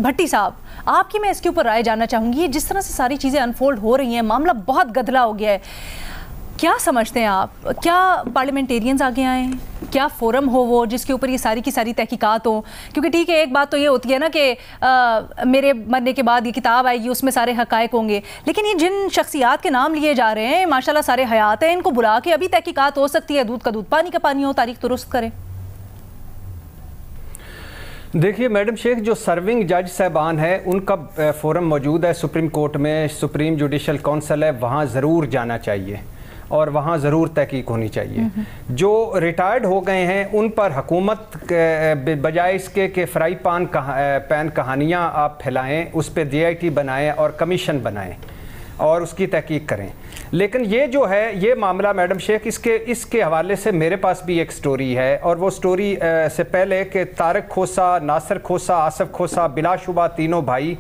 بھٹی صاحب آپ کی میں اس کے اوپر رائے جاننا چاہوں گی. جس طرح سے ساری چیزیں انفولڈ ہو رہی ہیں, معاملہ بہت گدلا ہو گیا ہے, کیا سمجھتے ہیں آپ؟ کیا پارلیمنٹیرینز آگے آئیں, کیا فورم ہو وہ جس کے اوپر یہ ساری کی ساری تحقیقات ہوں؟ کیونکہ ٹھیک ہے ایک بات تو یہ ہوتی ہے نا کہ میرے مرنے کے بعد یہ کتاب آئے گی, اس میں سارے حقائق ہوں گے, لیکن یہ جن شخصیات کے نام لیے جا رہے ہیں ماشاءاللہ سارے حیات ہیں, ان کو بلا کے ابھی تحقیقات ہو سکتی ہے, دودھ کا دودھ پانی کا پانی ہو, تاریخ درست کریں. دیکھیے میڈم شیخ, جو سرونگ جج صاحبان ہے ان کا فورم موجود ہے سپریم کورٹ میں, سپریم جوڈیشل کونسل ہے, وہاں ضرور جانا چاہیے اور وہاں ضرور تحقیق ہونی چاہیے. جو ریٹائرڈ ہو گئے ہیں ان پر حکومت بجائے اس کے کہ فرائی پین کہانیاں آپ پھیلائیں, اس پہ DIT بنائیں اور کمیشن بنائیں اور اس کی تحقیق کریں. لیکن یہ جو ہے یہ معاملہ میڈم شیخ, اس کے حوالے سے میرے پاس بھی ایک سٹوری ہے, اور وہ سٹوری سے پہلے کہ طارق کھوسا, ناصر کھوسا, آصف کھوسا, بلا شبہ تینوں بھائی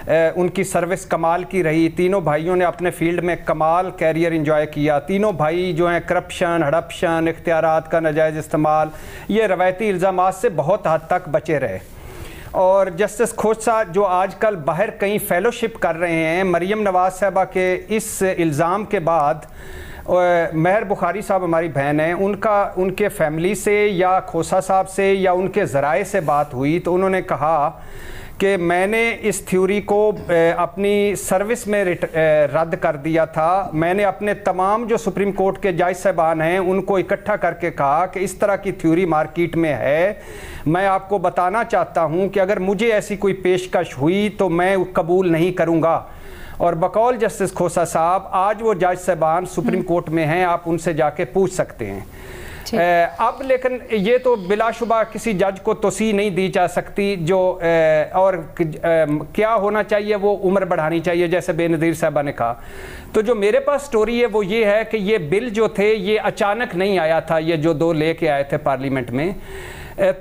ان کی سروس کمال کی رہی. تینوں بھائیوں نے اپنے فیلڈ میں کمال کیریئر انجوائے کیا. تینوں بھائی جو ہیں کرپشن, ہڑپشن, اختیارات کا ناجائز استعمال, یہ روایتی الزامات سے بہت حد تک بچے رہے. اور جسٹس کھوسا جو آج کل باہر کہیں فیلوشپ کر رہے ہیں, مریم نواز صاحبہ کے اس الزام کے بعد مہر بخاری صاحب ہماری بہن ہیں, ان کے فیملی سے یا کھوسا صاحب سے یا ان کے ذرائع سے بات ہوئی تو انہوں نے کہا کہ میں نے اس تھیوری کو اپنی سروس میں رد کر دیا تھا. میں نے اپنے تمام جو سپریم کورٹ کے جج صاحبان ہیں ان کو اکٹھا کر کے کہا کہ اس طرح کی تھیوری مارکیٹ میں ہے, میں آپ کو بتانا چاہتا ہوں کہ اگر مجھے ایسی کوئی پیشکش ہوئی تو میں قبول نہیں کروں گا. اور بقول جسٹس کھوسا صاحب آج وہ جج صاحبان سپریم کورٹ میں ہیں, آپ ان سے جا کے پوچھ سکتے ہیں. اب لیکن یہ تو بلا شبہ کسی جج کو توسیع نہیں دی جا سکتی. جو اور کیا ہونا چاہیے, وہ عمر بڑھانی چاہیے جیسے بے نظیر صاحبہ نے کہا. تو جو میرے پاس سٹوری ہے وہ یہ ہے کہ یہ بل جو تھے یہ اچانک نہیں آیا تھا, یہ جو 2 لے کے آئے تھے پارلیمنٹ میں.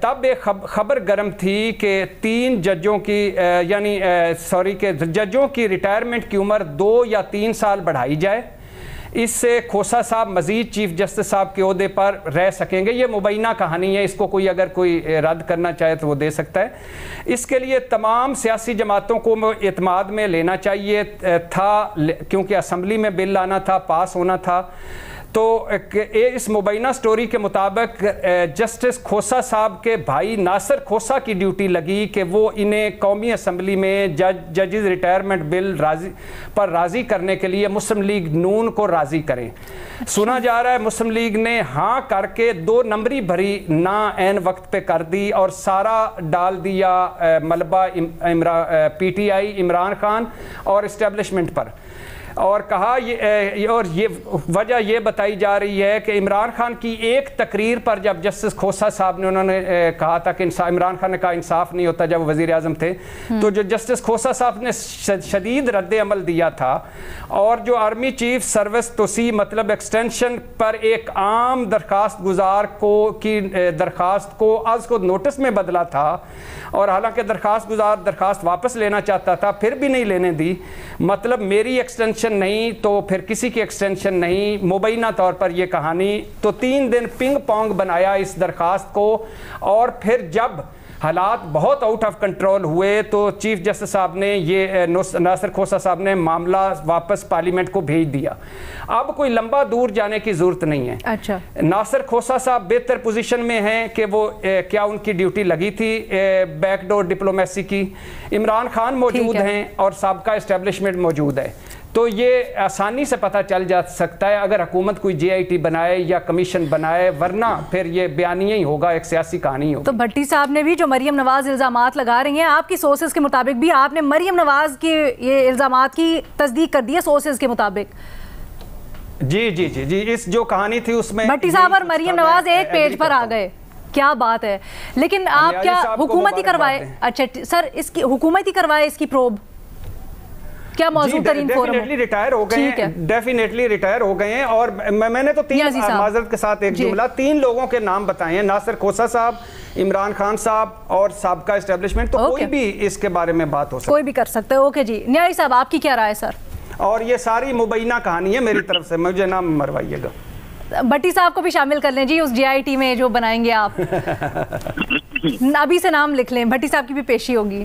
تب ایک خبر گرم تھی کہ 3 ججوں کی کہ ججوں کی ریٹائرمنٹ کی عمر 2 یا 3 سال بڑھائی جائے. اس سے کھوسا صاحب مزید چیف جسٹس صاحب کے عہدے پر رہ سکیں گے. یہ مبینہ کہانی ہے, اس کو اگر کوئی رد کرنا چاہے تو وہ دے سکتا ہے. اس کے لیے تمام سیاسی جماعتوں کو اعتماد میں لینا چاہیے تھا, کیونکہ اسمبلی میں بل آنا تھا, پاس ہونا تھا. تو اس مبینہ سٹوری کے مطابق جسٹس کھوسا صاحب کے بھائی ناصر کھوسا کی ڈیوٹی لگی کہ وہ انہیں قومی اسمبلی میں ججز ریٹائرمنٹ بل پر راضی کرنے کے لیے مسلم لیگ نون کو راضی کریں. سنا جا رہا ہے مسلم لیگ نے ہاں کر کے 2 نمبری بھری نا عین وقت پہ کر دی اور سارا ڈال دیا ملبہ PTI عمران خان اور اسٹیبلشمنٹ پر, اور کہا اور یہ وجہ یہ بتائی جا رہی ہے کہ عمران خان کی ایک تقریر پر جب جسٹس کھوسا صاحب نے انہوں نے کہا تھا کہ عمران خان نے کہا انصاف نہیں ہوتا جب وہ وزیر اعظم تھے, تو جو جسٹس کھوسا صاحب نے شدید رد عمل دیا تھا اور جو آرمی چیف سروس توسیع مطلب ایکسٹینشن پر ایک عام درخواست گزار کی درخواست کو از کو نوٹس میں بدلا تھا, اور حالانکہ درخواست گزار درخواست واپس لینا چاہتا تھا پھر بھی نہیں لینے دی. مطلب میری ایکسٹینشن نہیں تو پھر کسی کی ایکسٹینشن نہیں, مبینہ طور پر یہ کہانی. تو 3 دن پنگ پونگ بنایا اس درخواست کو, اور پھر جب حالات بہت آؤٹ آف کنٹرول ہوئے تو چیف جسٹس صاحب نے ناصر کھوسا صاحب نے معاملہ واپس پارلیمنٹ کو بھیج دیا. اب کوئی لمبا دور جانے کی ضرورت نہیں ہے. اچھا, ناصر کھوسا صاحب بہتر پوزیشن میں ہیں کہ وہ کیا ان کی ڈیوٹی لگی تھی بیک ڈور ڈپلومیسی کی. عمران خان موجود ہیں اور سابقہ اسٹیبلشمنٹ موجود ہے, تو یہ آسانی سے پتہ چل جا سکتا ہے اگر حکومت کوئی JIT بنائے یا کمیشن بنائے, ورنہ پھر یہ بیانیہ ہی ہوگا, ایک سیاسی کہانی ہوگی. تو بھٹی صاحب نے بھی جو مریم نواز الزامات لگا رہی ہیں, آپ کی سورسز کے مطابق بھی آپ نے مریم نواز کی یہ الزامات کی تصدیق کر دی ہے سورسز کے مطابق؟ جی اس جو کہانی تھی اس میں بھٹی صاحب اور مریم نواز ایک پیج پر آ گئے, کیا بات ہے. لیکن آپ کیا حکومت ہی کروائے؟ اچھا سر, اس کی حکومت ہی کروائے اس کی پروب؟ کیا موضوع ترین فورم ہے؟ ڈیفینیٹلی ریٹائر ہو گئے ہیں. اور میں نے تو 3 معذرت کے ساتھ ایک جملہ 3 لوگوں کے نام بتائے ہیں, ناصر کھوسا صاحب, عمران خان صاحب اور سابقہ اسٹیبلشمنٹ. تو کوئی بھی اس کے بارے میں بات ہو سکتا ہے, کوئی بھی کر سکتا ہے. اوکے جی, نیائی صاحب آپ کی کیا رائے سر؟ اور یہ ساری مبینہ کہانی ہے میری طرف سے, مجھے نام مروائیے گا. بھٹی صاحب کو بھی شامل کر لیں جی اس JIT میں جو بنائیں گے آپ, ابھی سے نام لکھ لیں, بھٹی صاحب کی بھی پیشی ہوگی.